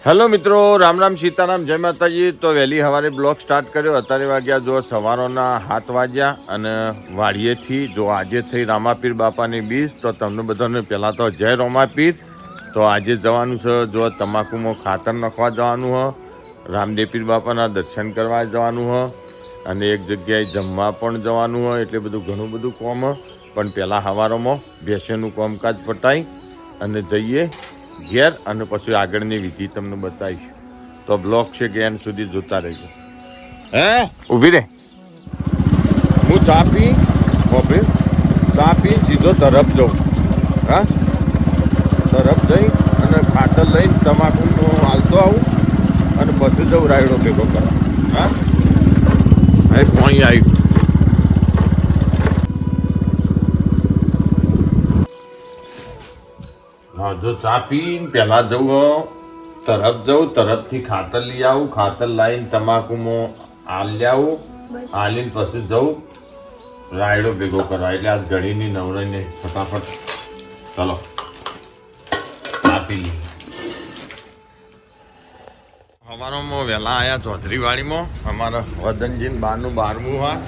Hello મિત્રો, રામ રામ સીતારામ, જય માતાજી. તો વહેલી સવારે બ્લોગ સ્ટાર્ટ કર્યો. અત્યારે વાગ્યા જો સવારોના 7 વાગ્યા અને વાડીએથી જો આજે થઈ રામાપીર બાપાની બીજ. તો તમને બધાને પહેલાં તો જય રામાપીર. તો આજે જવાનું છે જો તમાકુમાં ખાતર નાખવા જવાનું હ, રામદેવપીર બાપાના દર્શન કરવા જવાનું હ અને એક જગ્યાએ જમવા પણ જવાનું હોય. એટલે બધું ઘણું બધું કામ હ. પણ પહેલાં સવારોમાં ભેંસોનું કામકાજ પટાઈ અને જઈએ ઘેર અને પછી આગળની વિધિ તમને બતાવીશ. તો બ્લોગ છે કે એન્ડ સુધી જોતા રહેજો. હે ઊભી રે, હું ચા પી સીધો તરફ જાઉં. હા, તરફ જઈ અને ખાતર લઈને તમાકુનો હાલતો આવું અને પછી જવું રાયડો ભેગો કરવા. હા, હવે પાણી આવ્યું. હા, જો ચા પીને પહેલાં જવું તરફ જવું, તરફથી ખાતર લઈ આવું, ખાતર લાવીને તમાકુમાં હાલ આવું, હાલીને પછી જવું રાયડો ભેગો કરવા. એટલે આ ઘડીની નવરાઈને ફટાફટ ચલો ચા પી લઈએ. અમારામાં વહેલા આવ્યા ચૌધરીવાડીમાં. અમારા વદનજીને બારનું 12મું વાસ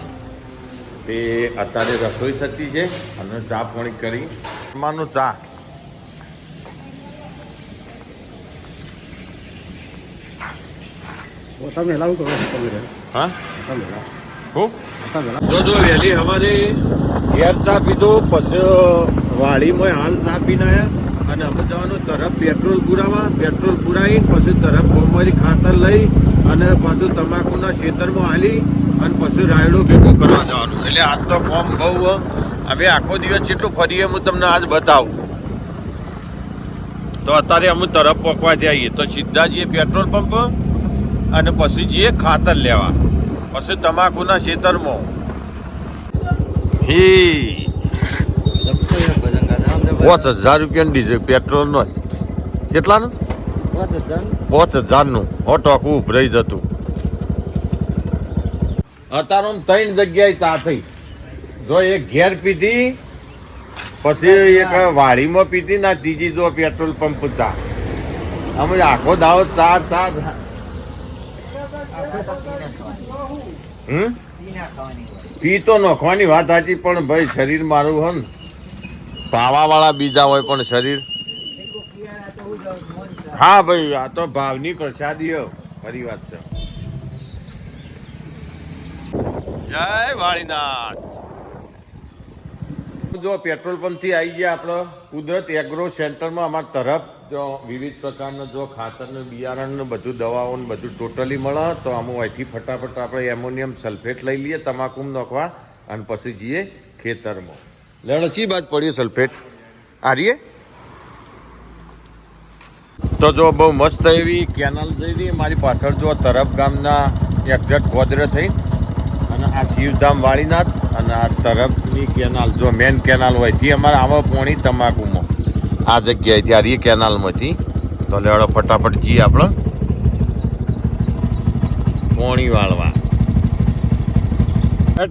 તે અત્યારે રસોઈ થતી છે અને ચા પાણી કરી અમારનું ચા. જો વહેલી અમારે ઘેર ચા પીધો, પછી વાડીમાં હાલ ચા પીને આવ્યા અને અમે જવાનું તરફ પેટ્રોલ પુરાવા. પેટ્રોલ પુરાવી પછી તરફ ગોમરી ખાતર લઈ અને પાછું તમાકુના ખેતરમાં હાલી અને પછી રાયડો ભેગો કરવા જવાનું. એટલે આજ તો કોમ બહુ. હવે આખો દિવસ કેટલું ફરીએ હું તમને આજ બતાવું. તો અત્યારે અમે તરફ પકવા જઈએ તો સીધા જઈએ પેટ્રોલ પંપ અને પછી જઈએ ખાતર લેવા, પછી તમાકુના ખેતરમાં. 5000 રૂપિયાનું ડીઝલ પેટ્રોલનો કેટલાનું? 5000નું. ટોકું ઉભરાઈ જતું. અત્યારે 3 જગ્યાએ ચા થઈ. જો એક ઘેર પીધી, પછી એક વાડીમાં પીધી, ના ત્રીજી જો પેટ્રોલ પંપ ચા. અમે આખો દાવો ચા ચા. પી તો નોખવાની વાત સાચી, પણ ભાઈ શરીર મારું હોય ને, પાવાવાળા બીજા હોય પણ શરીર. હા ભાઈ, આ તો ભાવની પ્રસાદી ફરી વાત છે. જય વાળીનાથ. જો પેટ્રોલ પંપથી આવી ગયા આપણો કુદરત એગ્રો સેન્ટરમાં. અમારા તરફ જો વિવિધ પ્રકારના જો ખાતરનું બિયારણનું બધું દવાઓનું બધું ટોટલી મળે. તો અમુક અહીંથી ફટાફટ આપણે એમોનિયમ સલ્ફેટ લઈ લઈએ તમાકુમાં નાખવા અને પછી જઈએ ખેતરમાં. લડચી બાદ પડીએ સલ્ફેટ આરીએ. તો જો બહુ મસ્ત એવી કેનાલ જઈ રહી મારી પાછળ. જો તરફ ગામના એક્ઝેક્ટ ગોદરે થઈ અને આ શિવધામ વાળીનાથ અને આ તરફની કેનાલ જો મેન કેનાલ હોય તે અમારે આવા પોણી તમાકુમાં આ જગ્યાએથી આ રી કેનાલમાંથી. તો લેવડો ફટાફટ જઈએ આપણે પોણી વાળવા.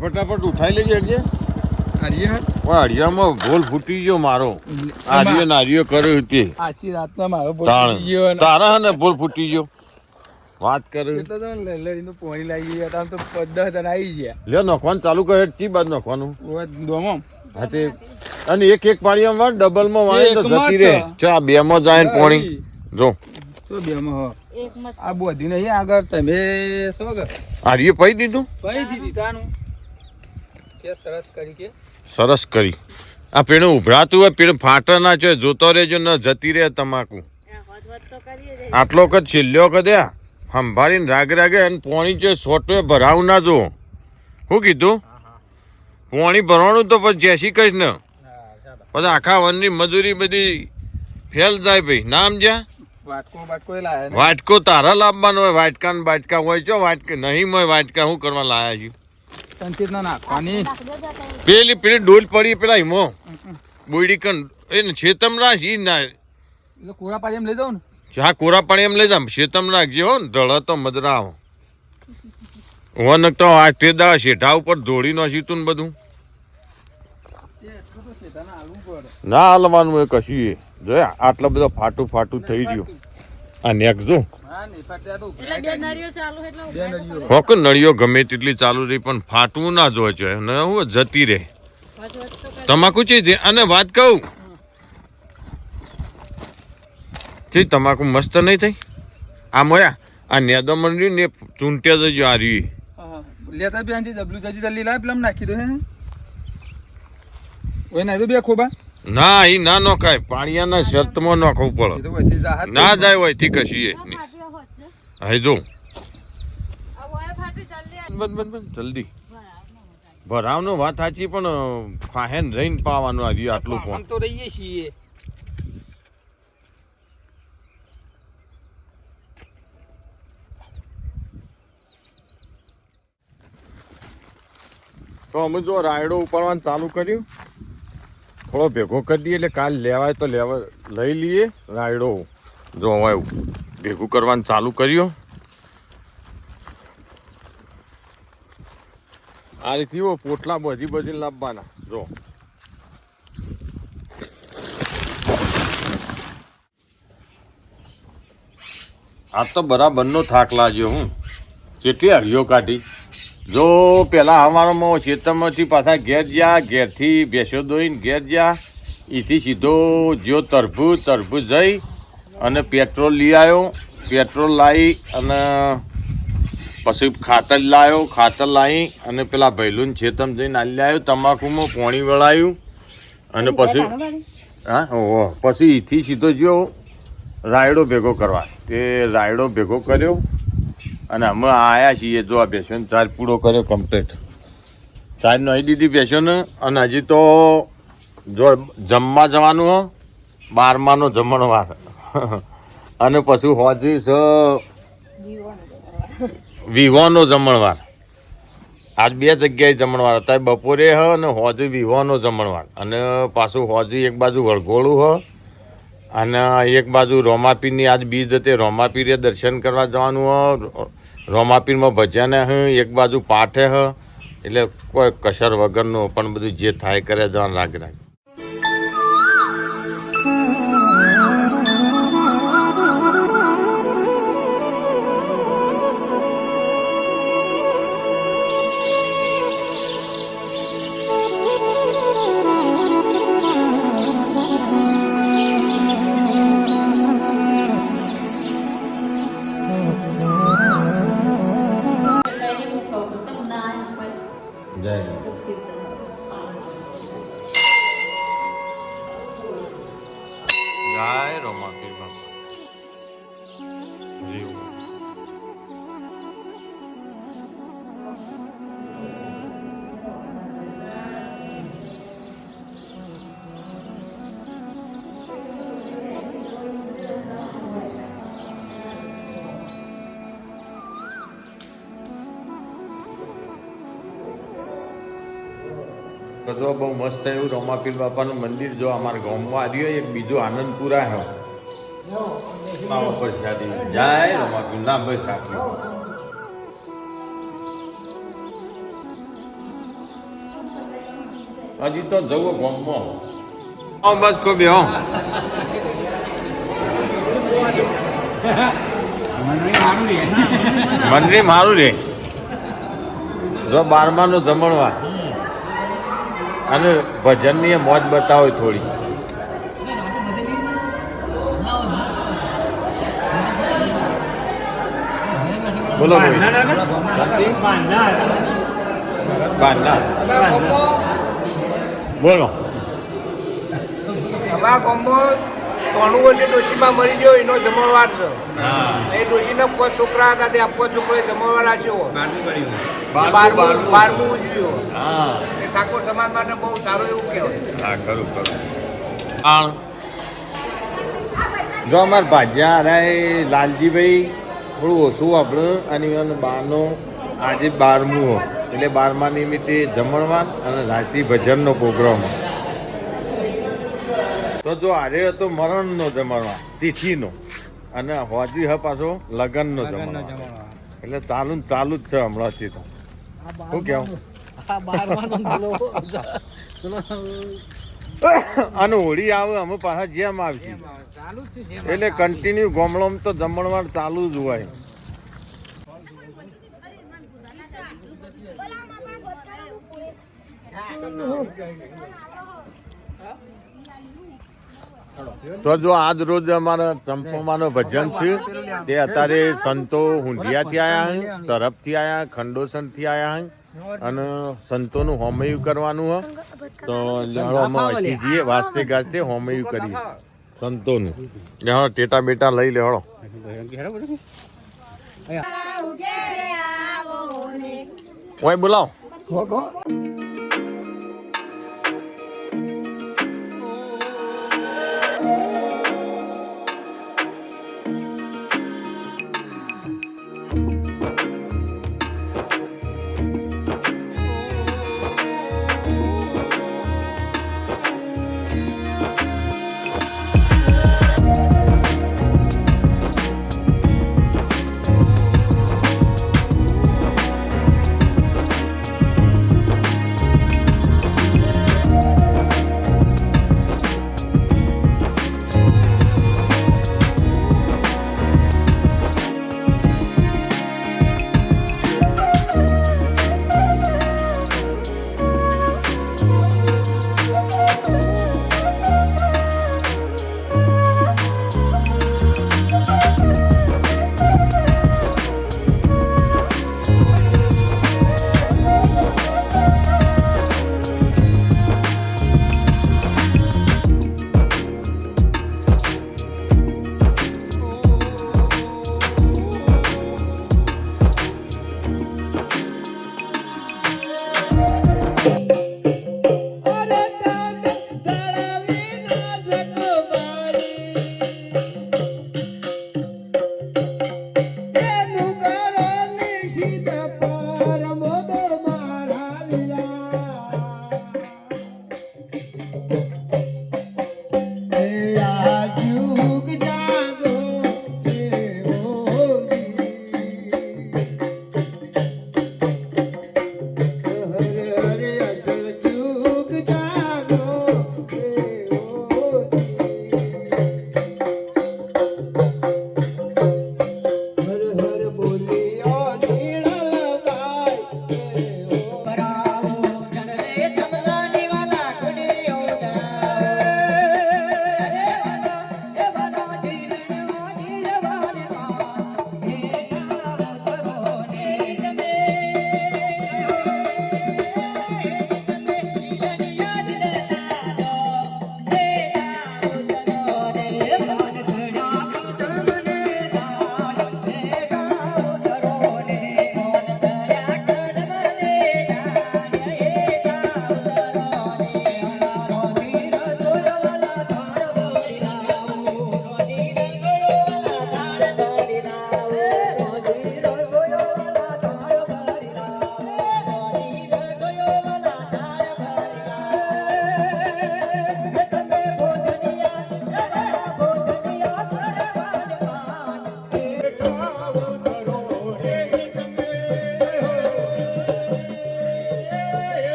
ફટાફટ ઉઠાઈ લેજે. હરિયામાં ગોલ ફૂટી ગયો મારો. આર્યો નારિયો કર્યો તે તારા હે ને ભૂલ ફૂટી ગયો. વાત કરું લે નોખવાનું ચાલુ કરે. ચી બાદ નોખવાનું અને એક એક પાણીમાં ડબલમાં વાળે તો જતી રે. ચા 2માં જાય પોણી. જો આ બધી નહીં આગળ તમે આર્યો પઈ દીધું. સરસ કરી. આ પેલું ઉભરાતું હોય પેલું ફાટા ના છે. જોતો રહેજો ન જતી રહે તમાકુ. આટલો કદ છેલ્લો કદ્યા સંભાળીને રાગે અને પોણી જો સોટો ભરાવ ના જો. શું કીધું? પોણી ભરવાનું તો પછી જેસી કહીશ ને પછી આખા વનની મજૂરી બધી ફેલ જાય ભાઈ. નામ જ્યાં વાટકો તારા લાવવાનો હોય. વાટકા ને બાટકા હોય છો. વાટકા નહીં હોય. વાટકા શું કરવા લાયા છે? પેલી ડોલ પડી પેલા હિમો બોયડી કન એને છેતમ રાખ ના કોરા પાણી એમ લઈ જાઉં ને. હા, કોરા પાણી એમ લઈ જામ. શેતમ રાખજે હો ને. ધળ તો મદરા વન તો આ તે દા શેઠા ઉપર ધોળી નાખ્યું તું ને બધું. ના હાલવાનું એ કશું. એ જોયા આટલા બધા ફાટું થઈ રહ્યું. આ નેક જો હા નહીં ફાટે આ તો એટલે બે નળીઓ ચાલુ એટલે બે નળીઓ. હોક નળીઓ ગમે તેટલી ચાલુ રહી પણ ફાટવું ના જોઈએ ને હું જતી રહે તમાકુ છે અને વાત કહું છે તમાકુ મસ્ત નહીં થઈ આ મોયા આ નેદો મંડ્યું ને ચૂંટ્યા જજો આ રહી હા લેતા બે આંથી ડબલું જજી જલ્દી લાવ પેલા નાખી દો હે ઓય ના દો બે ખોબા ના ઈ ના નોખાય પાણીયાના શરતમાં નોખવું એ પડે તો વચ્ચે જાહત ના જાય હોય થી કશી હે જો બન જલ્દી ભરાવનો વાત સાચી પણ ફાહેન રહીને પાવાનું આ રહ્યું આટલું આમ ફોન તો રહીએ છીએ તો અમે જો રાયડો ઉપાડવાનું ચાલુ કર્યું થોડો ભેગો કરી દઈએ એટલે કાલ લેવાય તો લઈ લઈએ રાયડો જો હવે ભેગું કરવાનું ચાલુ કર્યું આ રીતે પોટલા બધી લાવવાના જો આ તો બરાબરનો થાક લાગ્યો હું કેટલી હળીઓ કાઢી જો પેલા અમારામાં ખેતરમાંથી પાછા ઘેર જ્યાં ઘેરથી ભેંસો દોઈને ઘેર જ્યાં એથી સીધો જ્યો તરબૂજ જઈ અને પેટ્રોલ લઈ આવ્યો પેટ્રોલ લાવી અને પછી ખાતર લાવી અને પેલા ભૈલું ખેતમ જઈને આલી આવ્યો તમાકુમાં પોણી વળાયું અને પછી હા ઓહો પછી એથી સીધો જ્યો રાયડો ભેગો કરવા તે રાયડો ભેગો કર્યો અને અમે આવ્યા છીએ જો આ ભેંસોને ચાર પૂરો કર્યો કમ્પ્લીટ ચાર નહીં દીધી ભેંસોને અને હજી તો જો જમવા જવાનું હો 12માનો જમણવાર અને પછી હોજી છે વિવાહનો જમણવાર આજ બે જગ્યાએ જમણવાર હતા બપોરે હ અને હોજી વિવાહનો જમણવાર અને પાછું હોજી એક બાજુ વળગોળું હ અને એક બાજુ રોમાપીરની આજ બીજ હતી રોમાપીરે દર્શન કરવા જવાનું હ રોમાપીરમાં ભજ્યાને હ એક બાજુ પાઠે હ એટલે કોઈ કસર વગરનું પણ બધું જે થાય કરે જવાનું રાખ જય રોમાપીર બાપા બધો બહુ મસ્ત એવું રોમાપીર બાપાનું મંદિર જો અમારા ગામમાં આવ્યું એક બીજું આનંદપુરા હે પ્રસાદી જય રોમાપીર ના બસ આટલું હજી તો જવો ગામમાં બસ કો બે મંદિર મારું રે જો 12માનો જમણવાર અને ભજનની મોજ બતાવો થોડી બોલો બોલો અમારા ગામમાં 3 વર્ષે ડોશીમાં મરી ગયો એનો જમણવાર છે એ ડોશીના 5 છોકરા હતા તે 5 છોકરાએ જમણવાર આપ્યો 12મું ઉજવ્યું એ ઠાકોર સમાજ માટે બહુ સારું એવું કહેવાય હા ખરું જો અમારા ભાજ્યા અરે લાલજીભાઈ થોડું ઓછું આપણે અને 12નો આજે 12મું હો એટલે 12મા નિમિત્તે જમણવાર અને રાત્રિ ભજનનો પ્રોગ્રામ તો જો આજે હતો મરણનો જમણવાર તિથિનો અને હોજી હ પાછો લગ્નનો જમણવાર એટલે ચાલુ જ છે હમણાંથી તો શું કેવું અને હોળી આવે અમે પાછા જેમ આવશે ચાલુ જ છે એટલે કન્ટિન્યુ ગોમડોમાં તો જમણવાર ચાલુ જ હોય. તો જો આજ રોજ અમારા ચંપોમાનો ભજન છે તે અત્યારે સંતો હુંડિયાથી આવ્યા તરફથી આવ્યા ખંડોસણથી આવ્યા અને સંતોનું હોમયું કરવાનું હ તો લેહળોમાં અહીંથી જઈએ વાસ્તે ગાસ્તે હોમયું કરીએ સંતોનું લેહળો ટેટા બેટા લઈ લેહળો. ઓય બોલાવો.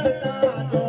કરતા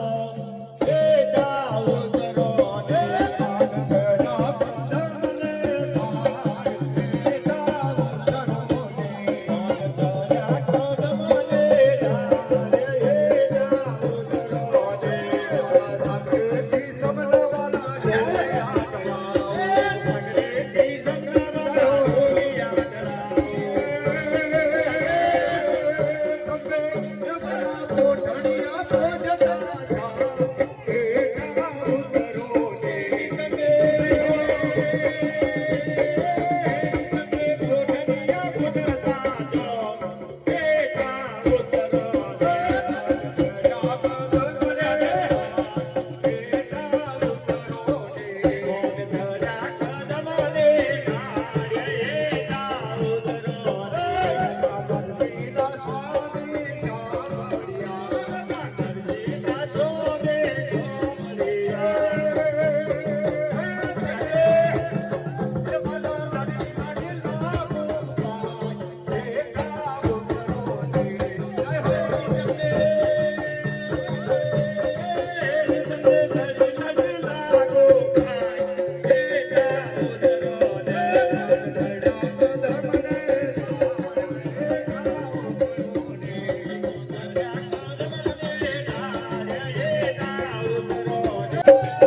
છે